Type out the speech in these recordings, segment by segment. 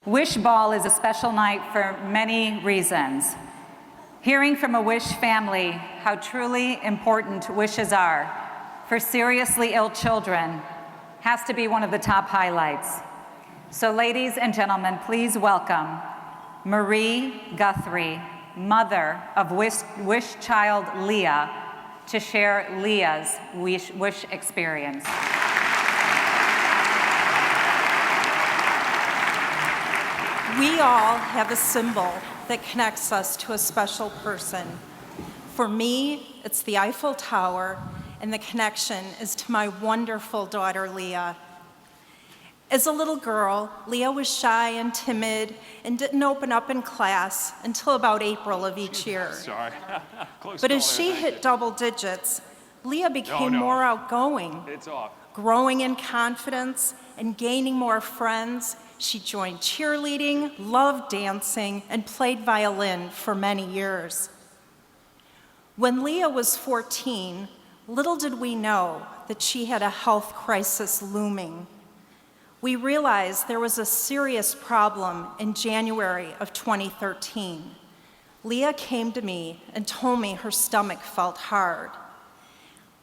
Wish Ball is a special night for many reasons. Hearing from a Wish family how truly important wishes are for seriously ill children has to be one of the top highlights. So ladies and gentlemen, please welcome Marie Guthrie, mother of Wish child Leah, to share Leah's Wish experience. We all have a symbol that connects us to a special person. For me, it's the Eiffel Tower, and the connection is to my wonderful daughter, Leah. As a little girl, Leah was shy and timid and didn't open up in class until about April of each year. Sorry. But as she hit double digits, Leah became more outgoing. It's off. Growing in confidence and gaining more friends, she joined cheerleading, loved dancing, and played violin for many years. When Leah was 14, little did we know that she had a health crisis looming. We realized there was a serious problem in January of 2013. Leah came to me and told me her stomach felt hard.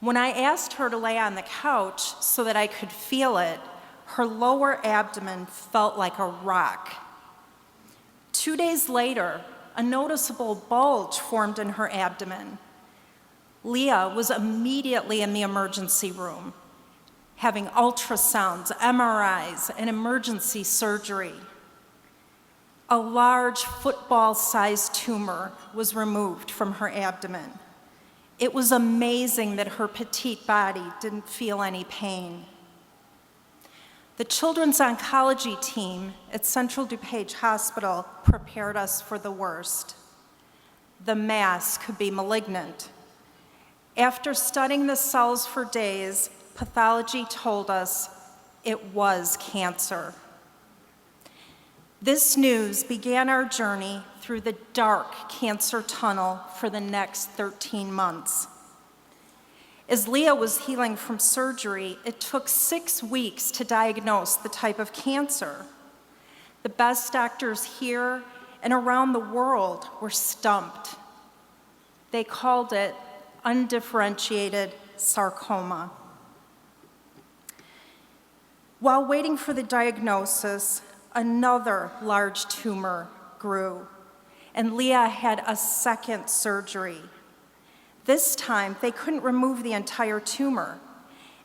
When I asked her to lay on the couch so that I could feel it, her lower abdomen felt like a rock. 2 days later, a noticeable bulge formed in her abdomen. Leah was immediately in the emergency room, having ultrasounds, MRIs, and emergency surgery. A large football-sized tumor was removed from her abdomen. It was amazing that her petite body didn't feel any pain. The Children's Oncology team at Central DuPage Hospital prepared us for the worst. The mass could be malignant. After studying the cells for days, pathology told us it was cancer. This news began our journey through the dark cancer tunnel for the next 13 months. As Leah was healing from surgery, it took 6 weeks to diagnose the type of cancer. The best doctors here and around the world were stumped. They called it undifferentiated sarcoma. While waiting for the diagnosis, another large tumor grew, and Leah had a second surgery. This time, they couldn't remove the entire tumor,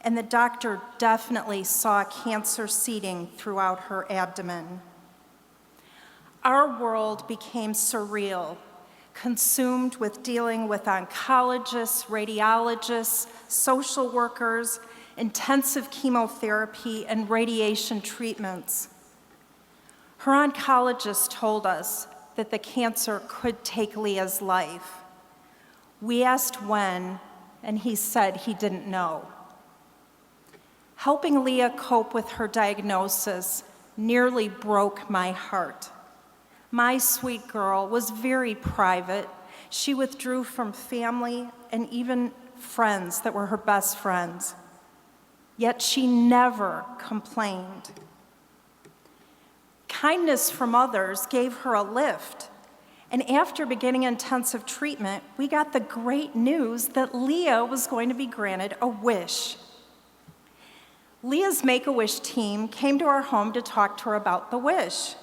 and the doctor definitely saw cancer seeding throughout her abdomen. Our world became surreal, consumed with dealing with oncologists, radiologists, social workers, intensive chemotherapy, and radiation treatments. Her oncologist told us that the cancer could take Leah's life. We asked when, and he said he didn't know. Helping Leah cope with her diagnosis nearly broke my heart. My sweet girl was very private. She withdrew from family and even friends that were her best friends. Yet she never complained. Kindness from others gave her a lift. And after beginning intensive treatment, we got the great news that Leah was going to be granted a wish. Leah's MakeAWish team came to our home to talk to her about the wish.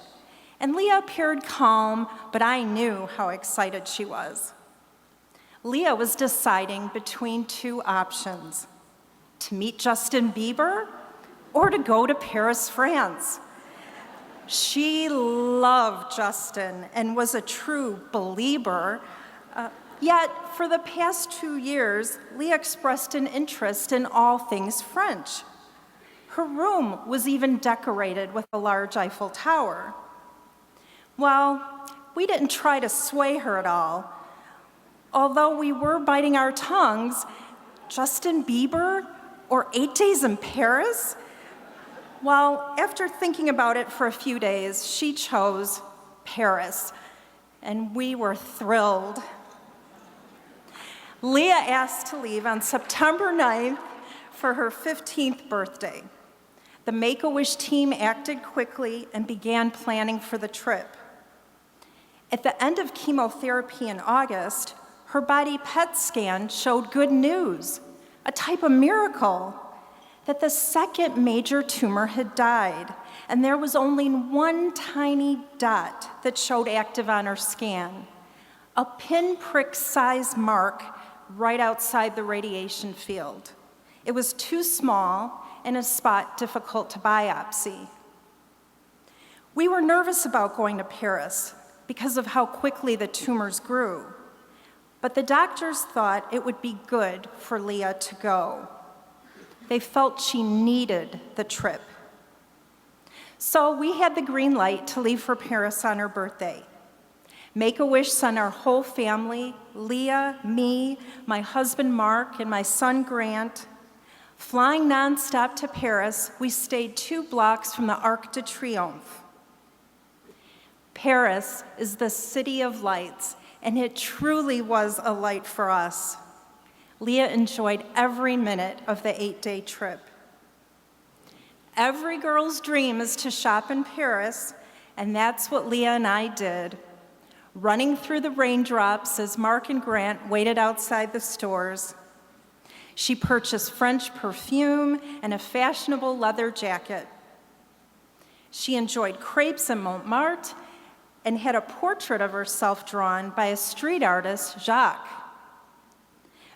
And Leah appeared calm, but I knew how excited she was. Leah was deciding between 2 options: to meet Justin Bieber or to go to Paris, France. She loved Justin and was a true believer. Yet, for the past 2 years, Leah expressed an interest in all things French. Her room was even decorated with a large Eiffel Tower. Well, we didn't try to sway her at all. Although we were biting our tongues, Justin Bieber or 8 days in Paris? Well, after thinking about it for a few days, she chose Paris, and we were thrilled. Leah asked to leave on September 9th for her 15th birthday. the Make-A-Wish team acted quickly and began planning for the trip. At the end of chemotherapy in August, her body PET scan showed good news, a type of miracle, that the second major tumor had died, and there was only one tiny dot that showed active on her scan, a pinprick-sized mark right outside the radiation field. It was too small and a spot difficult to biopsy. We were nervous about going to Paris because of how quickly the tumors grew, but the doctors thought it would be good for Leah to go. They felt she needed the trip. So we had the green light to leave for Paris on her birthday. Make-A-Wish sent our whole family, Leah, me, my husband Mark, and my son Grant. Flying nonstop to Paris, we stayed 2 blocks from the Arc de Triomphe. Paris is the city of lights, and it truly was a light for us. Leah enjoyed every minute of the 8-day trip. Every girl's dream is to shop in Paris, and that's what Leah and I did, running through the raindrops as Mark and Grant waited outside the stores. She purchased French perfume and a fashionable leather jacket. She enjoyed crepes in Montmartre and had a portrait of herself drawn by a street artist, Jacques.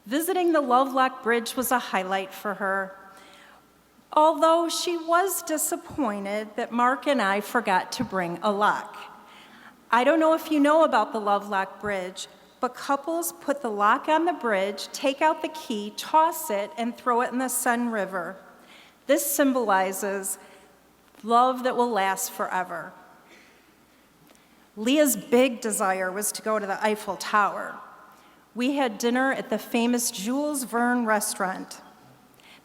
Visiting the Lovelock Bridge was a highlight for her, although she was disappointed that Mark and I forgot to bring a lock. I don't know if you know about the Lovelock Bridge, but couples put the lock on the bridge, take out the key, toss it, and throw it in the Seine River. This symbolizes love that will last forever. Leah's big desire was to go to the Eiffel Tower. We had dinner at the famous Jules Verne restaurant.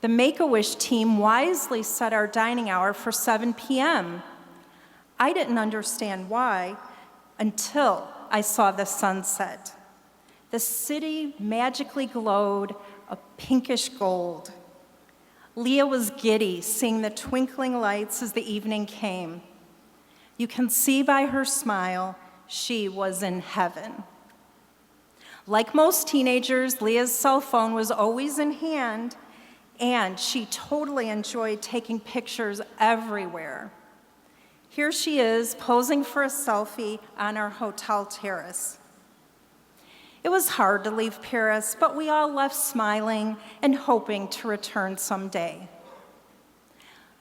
The Make-A-Wish team wisely set our dining hour for 7 p.m. I didn't understand why until I saw the sunset. The city magically glowed a pinkish gold. Leah was giddy seeing the twinkling lights as the evening came. You can see by her smile, she was in heaven. Like most teenagers, Leah's cell phone was always in hand, and she totally enjoyed taking pictures everywhere. Here she is, posing for a selfie on our hotel terrace. It was hard to leave Paris, but we all left smiling and hoping to return someday.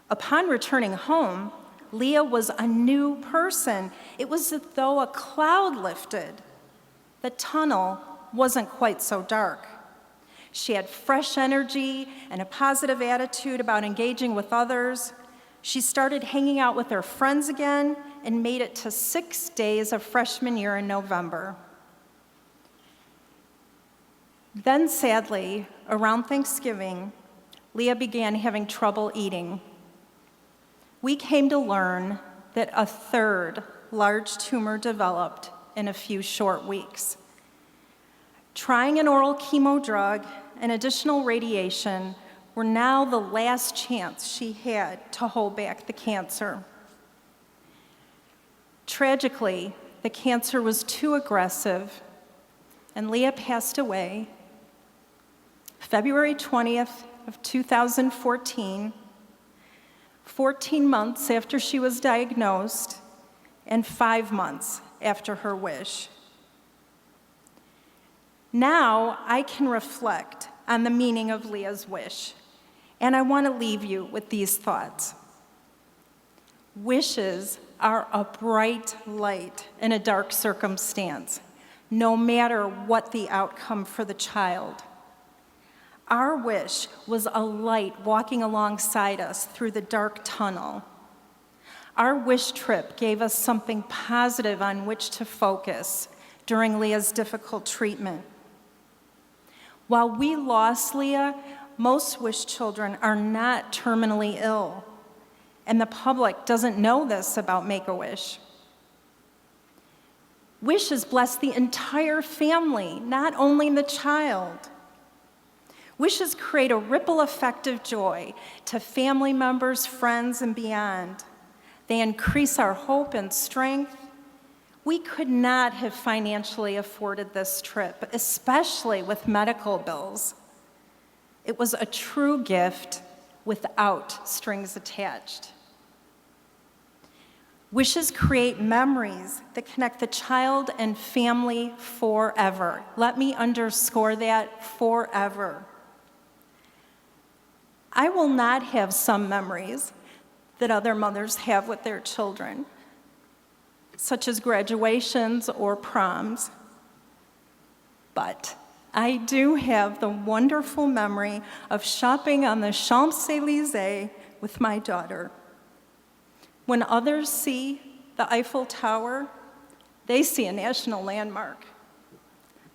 Upon returning home, Leah was a new person. It was as though a cloud lifted. The tunnel wasn't quite so dark. She had fresh energy and a positive attitude about engaging with others. She started hanging out with her friends again and made it to 6 days of freshman year in November. Then, sadly, around Thanksgiving, Leah began having trouble eating. We came to learn that a 3rd large tumor developed in a few short weeks. Trying an oral chemo drug and additional radiation were now the last chance she had to hold back the cancer. Tragically, the cancer was too aggressive, and Leah passed away February 20th of 2014, 14 months after she was diagnosed, and 5 months after her wish. Now I can reflect on the meaning of Leah's wish, and I want to leave you with these thoughts. Wishes are a bright light in a dark circumstance, no matter what the outcome for the child. Our wish was a light walking alongside us through the dark tunnel. Our wish trip gave us something positive on which to focus during Leah's difficult treatment. While we lost Leah, most wish children are not terminally ill, and the public doesn't know this about Make-A-Wish. Wish has blessed the entire family, not only the child. Wishes create a ripple effect of joy to family members, friends, and beyond. They increase our hope and strength. We could not have financially afforded this trip, especially with medical bills. It was a true gift without strings attached. Wishes create memories that connect the child and family forever. Let me underscore that, forever. I will not have some memories that other mothers have with their children, such as graduations or proms. But I do have the wonderful memory of shopping on the Champs-Élysées with my daughter. When others see the Eiffel Tower, they see a national landmark.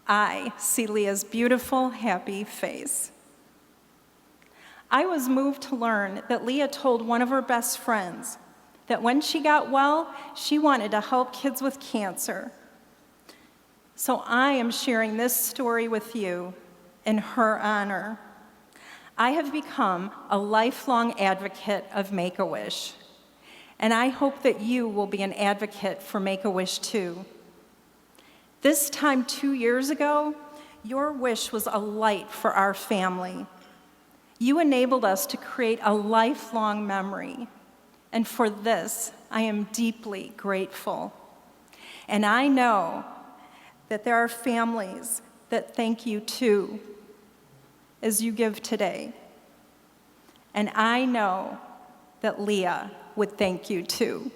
I see Leah's beautiful, happy face. I was moved to learn that Leah told one of her best friends that when she got well, she wanted to help kids with cancer. So I am sharing this story with you in her honor. I have become a lifelong advocate of MakeAWish, and I hope that you will be an advocate for MakeAWish too. This time 2 years ago, your wish was a light for our family. You enabled us to create a lifelong memory, and for this, I am deeply grateful. And I know that there are families that thank you too, as you give today. And I know that Leah would thank you too.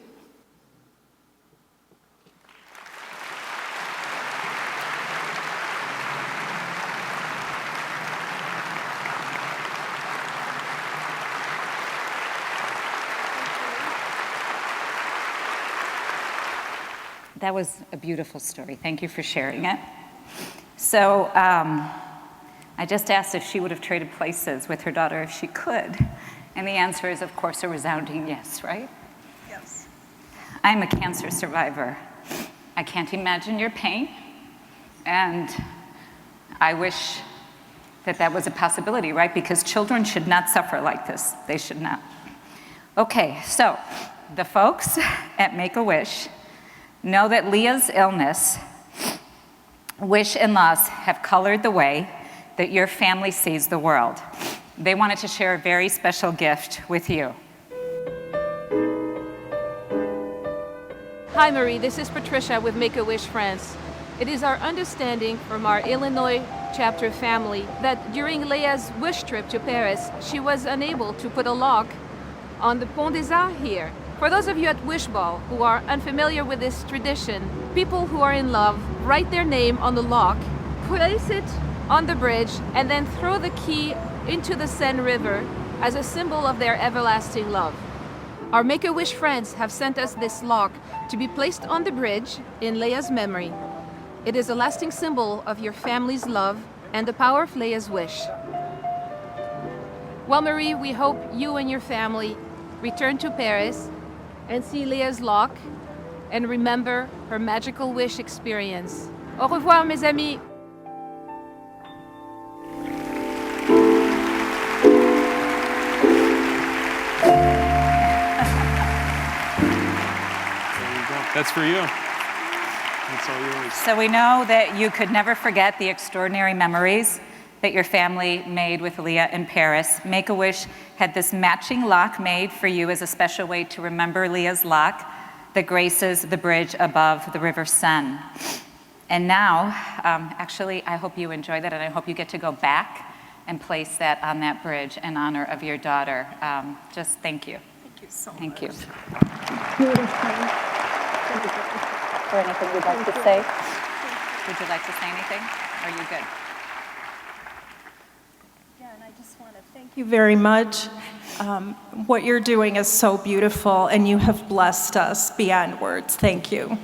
That was a beautiful story. Thank you for sharing it. So I just asked if she would have traded places with her daughter if she could. And the answer is, of course, a resounding yes, right? Yes. I'm a cancer survivor. I can't imagine your pain. And I wish that that was a possibility, right? Because children should not suffer like this. They should not. Okay, so the folks at MakeAWish know that Leah's illness, wish, and loss have colored the way that your family sees the world. They wanted to share a very special gift with you. Hi Marie, this is Patricia with MakeAWish France. It is our understanding from our Illinois chapter family that during Leah's wish trip to Paris, she was unable to put a lock on the Pont des Arts here. For those of you at Wish Ball who are unfamiliar with this tradition, people who are in love write their name on the lock, place it on the bridge, and then throw the key into the Seine River as a symbol of their everlasting love. Our MakeAWish friends have sent us this lock to be placed on the bridge in Leah's memory. It is a lasting symbol of your family's love and the power of Leah's wish. Well, Marie, we hope you and your family return to Paris and see Leah's lock and remember her magical wish experience. Au revoir, mes amis. That's for you. That's all yours. So we know that you could never forget the extraordinary memories that your family made with Leah in Paris. MakeAWish had this matching lock made for you as a special way to remember Leah's lock that graces the bridge above the River Seine. And now, actually, I hope you enjoy that, and I hope you get to go back and place that on that bridge in honor of your daughter. Just thank you. Thank you so much. Thank you. Or anything you'd like to say? Would you like to say anything? Or are you good? Yeah, and I just want to thank you very much. What you're doing is so beautiful, and you have blessed us beyond words. Thank you.